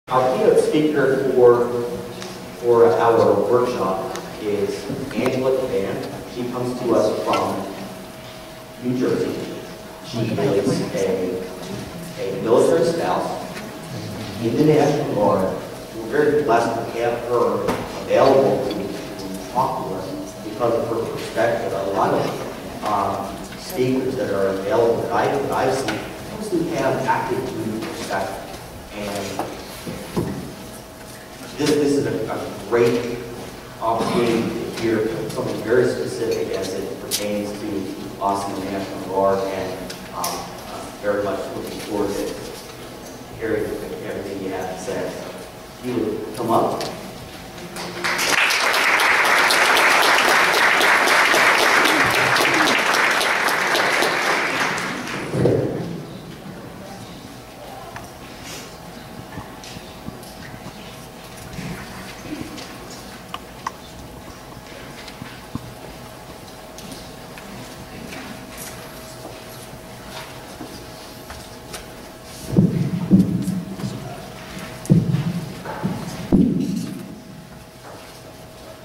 Our keynote speaker for our workshop is Angela Caban. She comes to us from New Jersey. She is a military spouse in the National Guard. We're very blessed to have her available to talk to us because of her perspective. A lot of speakers that are available that I've seen mostly have active duty perspective. And this is a great opportunity to hear something very specific as it pertains to us in the National Guard, and very much looking forward to hearing everything you have to say. If you would come up.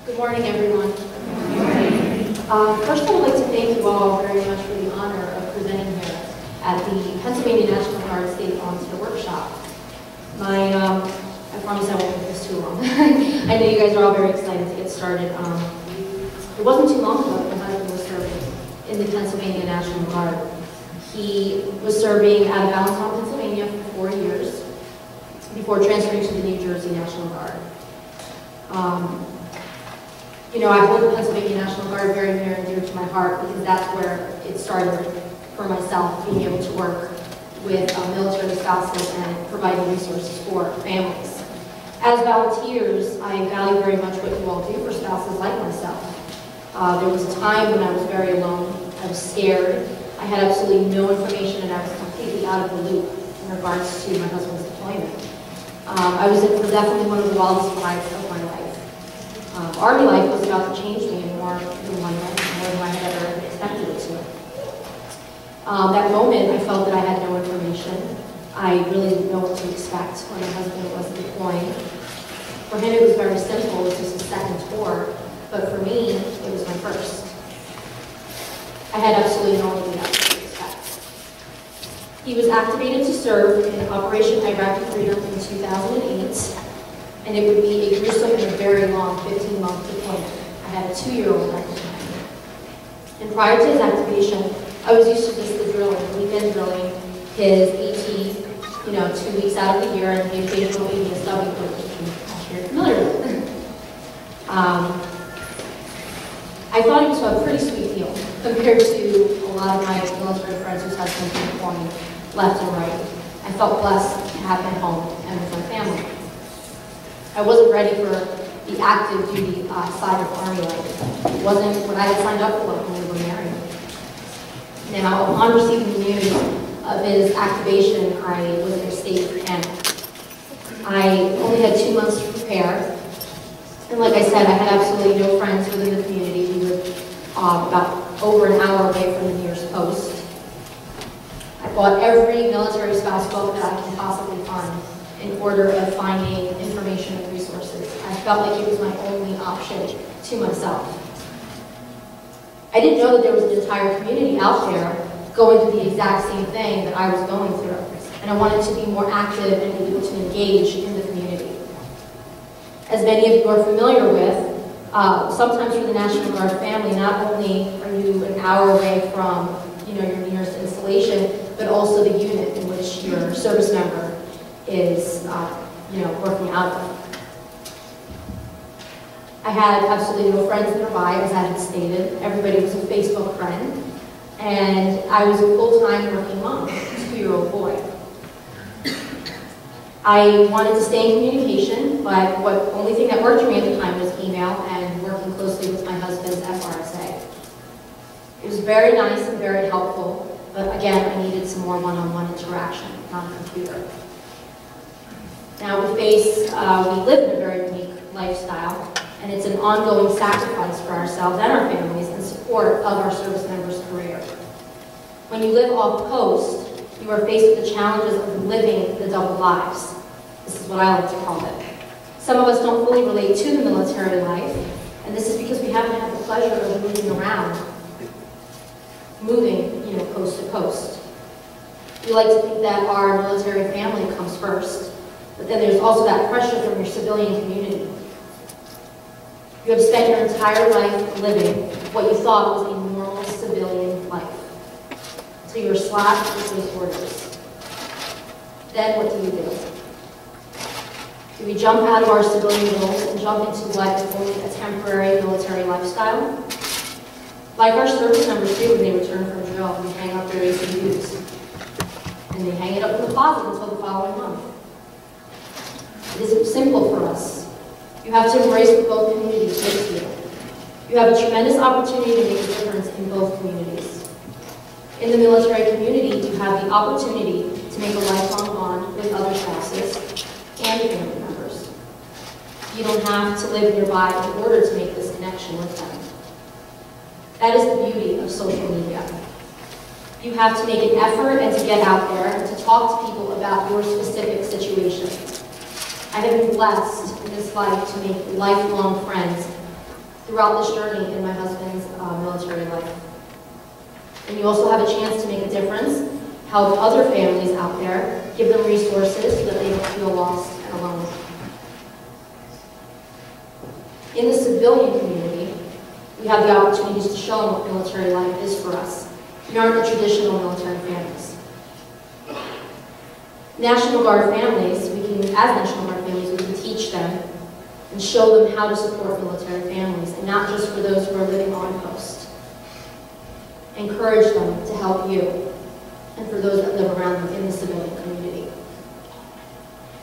Good morning, everyone. First, I would like to thank you all very much for the honor of presenting here at the Pennsylvania National Guard State Volunteer Workshop. I promise I won't make this too long. I know you guys are all very excited to get started. It wasn't too long ago that my husband was serving in the Pennsylvania National Guard. He was serving out of Allentown, Pennsylvania for 4 years before transferring to the New Jersey National Guard. You know, I hold the Pennsylvania National Guard very near and dear to my heart because that's where it started for myself, being able to work with military spouses and providing resources for families. As volunteers, I value very much what you all do for spouses like myself. There was a time when I was very alone. I was scared. I had absolutely no information, and I was completely out of the loop in regards to my husband's deployment. I was in for definitely one of the wildest rides of my life. Army life was about to change me in more than one way, more than I had ever expected it to. That moment, I felt that I had no information. I really didn't know what to expect when my husband was deploying. For him, it was very simple. It was just a second tour. But for me, it was my first. I had absolutely no idea what to expect. He was activated to serve in Operation Iraqi Freedom in 2008. And it would be a gruesome and a very long 15-month deployment. I had a 2-year-old at the time. And prior to his activation, I was used to just the drilling, weekend drilling, his ET, 2 weeks out of the year, and the occasional ADSW, which you're familiar with. I thought it was a pretty sweet deal compared to a lot of my military friends whose husbands were deploying left and right. I felt blessed to have him home and with my family. I wasn't ready for the active duty side of Army life. It wasn't what I had signed up for when we were married. Now, upon receiving the news of his activation, I was in a state of panic. I only had 2 months to prepare. And like I said, I had absolutely no friends within the community. We lived about over an hour away from the nearest post. I bought every military spouse book that I can possibly find in order of finding information and resources. I felt like it was my only option to myself. I didn't know that there was an entire community out there going through the exact same thing that I was going through. And I wanted to be more active and be able to engage in the community. As many of you are familiar with, sometimes for the National Guard family, not only are you an hour away from your nearest installation, but also the unit in which your service member is working out of. I had absolutely no friends nearby, as I had stated. Everybody was a Facebook friend. And I was a full-time working mom, a 2-year-old boy. I wanted to stay in communication, but the only thing that worked for me at the time was email and working closely with my husband's FRSA. It was very nice and very helpful, but again, I needed some more one-on-one interaction on the computer. Now we live in a very unique lifestyle, and it's an ongoing sacrifice for ourselves and our families in support of our service members' career. When you live off post, you are faced with the challenges of living the double lives. This is what I like to call it. Some of us don't fully relate to the military life, and this is because we haven't had the pleasure of moving around, moving, coast to coast. We like to think that our military family comes first, but then there's also that pressure from your civilian community. You have spent your entire life living what you thought was a normal civilian life, until you were slapped with those orders. Then what do? Do we jump out of our civilian roles and jump into what is only a temporary military lifestyle? Like our service members do when they return from drill, and they hang up their ACUs. And they hang it up in the closet until the following month. It isn't simple for us. You have to embrace what both communities face you. You have a tremendous opportunity to make a difference in both communities. In the military community, you have the opportunity to make a lifelong bond with other spouses and family members. You don't have to live nearby in order to make this connection with them. That is the beauty of social media. You have to make an effort and to get out there and to talk to people about your specific situation. I have been blessed in this life to make lifelong friends throughout this journey in my husband's military life. And you also have a chance to make a difference, help other families out there, give them resources so that they don't feel lost and alone. In the civilian community, we have the opportunities to show them what military life is for us. We aren't the traditional military families. National Guard families, as National Guard families, we can teach them and show them how to support military families, and not just for those who are living on post. Encourage them to help you, and for those that live around them in the civilian community.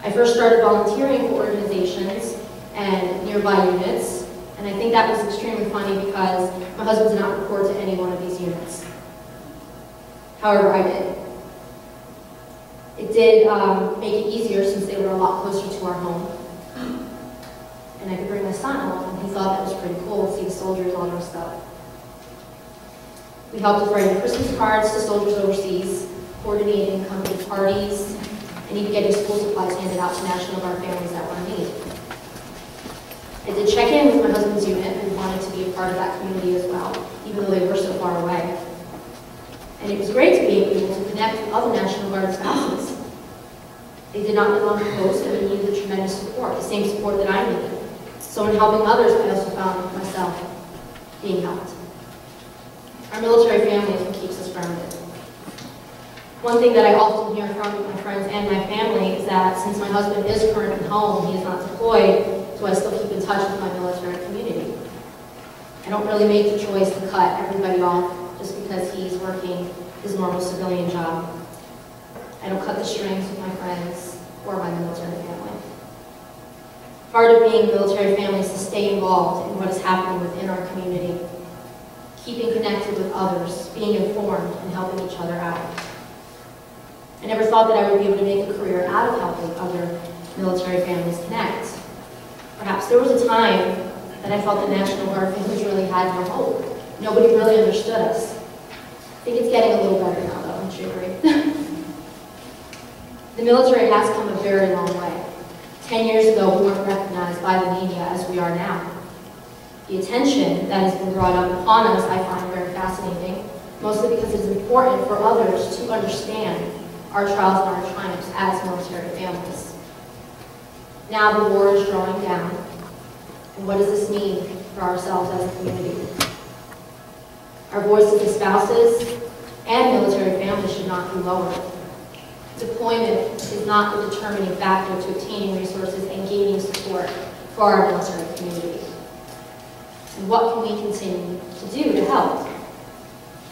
I first started volunteering for organizations and nearby units, and I think that was extremely funny because my husband did not report to any one of these units. However, I did. It did make it easier since they were a lot closer to our home. And I could bring my son along, and he thought that was pretty cool to see the soldiers all dressed up. We helped with writing Christmas cards to soldiers overseas, coordinating company parties, and even getting school supplies handed out to National Guard families that were in need. I did check in with my husband's unit and wanted to be a part of that community as well, even though they were so far away. And it was great to be able to connect with other National Guard spouses. They did not live on the post, and they needed the tremendous support, the same support that I needed. So in helping others, I also found myself being helped. Our military family is what keeps us grounded. One thing that I often hear from my friends and my family is that since my husband is currently home, he is not deployed, do I still keep in touch with my military community? I don't really make the choice to cut everybody off just because he's working his normal civilian job. I don't cut the strings with my friends or my military family. Part of being a military family is to stay involved in what is happening within our community, keeping connected with others, being informed, and helping each other out. I never thought that I would be able to make a career out of helping other military families connect. Perhaps there was a time that I felt the National Guard families really had no hope. Nobody really understood us. I think it's getting a little better now, though, wouldn't you agree? The military has come a very long way. 10 years ago, we weren't recognized by the media as we are now. The attention that has been brought up upon us I find very fascinating, mostly because it is important for others to understand our trials and our triumphs as military families. Now the war is drawing down, and what does this mean for ourselves as a community? Our voices as spouses and military families should not be lowered. Deployment is not the determining factor to obtaining resources and gaining support for our military community. And what can we continue to do to help?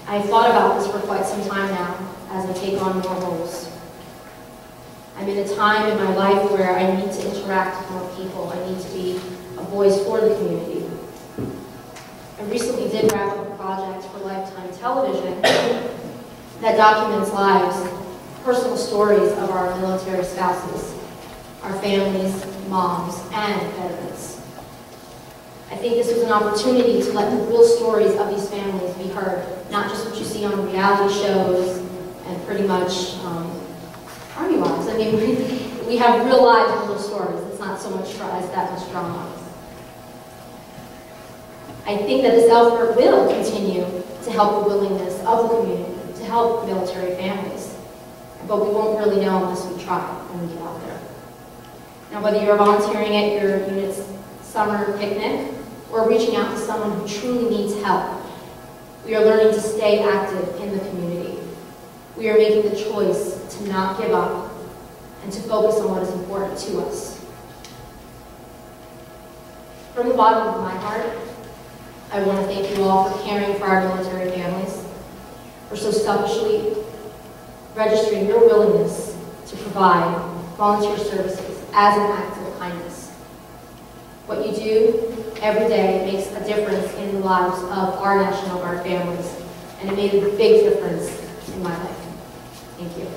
I've thought about this for quite some time now as I take on more roles. I'm in a time in my life where I need to interact with more people. I need to be a voice for the community. I recently did wrap up a project for Lifetime Television that documents lives, personal stories of our military spouses, our families, moms, and veterans. I think this was an opportunity to let the real stories of these families be heard, not just what you see on reality shows and pretty much Army Wives. I mean, we we have real lives and real stories. It's not so much that much drama. I think that this effort will continue to help the willingness of the community, to help military families. But we won't really know unless we try when we get out there. Now, whether you're volunteering at your unit's summer picnic or reaching out to someone who truly needs help, we are learning to stay active in the community. We are making the choice to not give up and to focus on what is important to us. From the bottom of my heart, I want to thank you all for caring for our military families, for so selfishly registering your willingness to provide volunteer services as an act of kindness. What you do every day makes a difference in the lives of our National Guard families, and it made a big difference in my life. Thank you.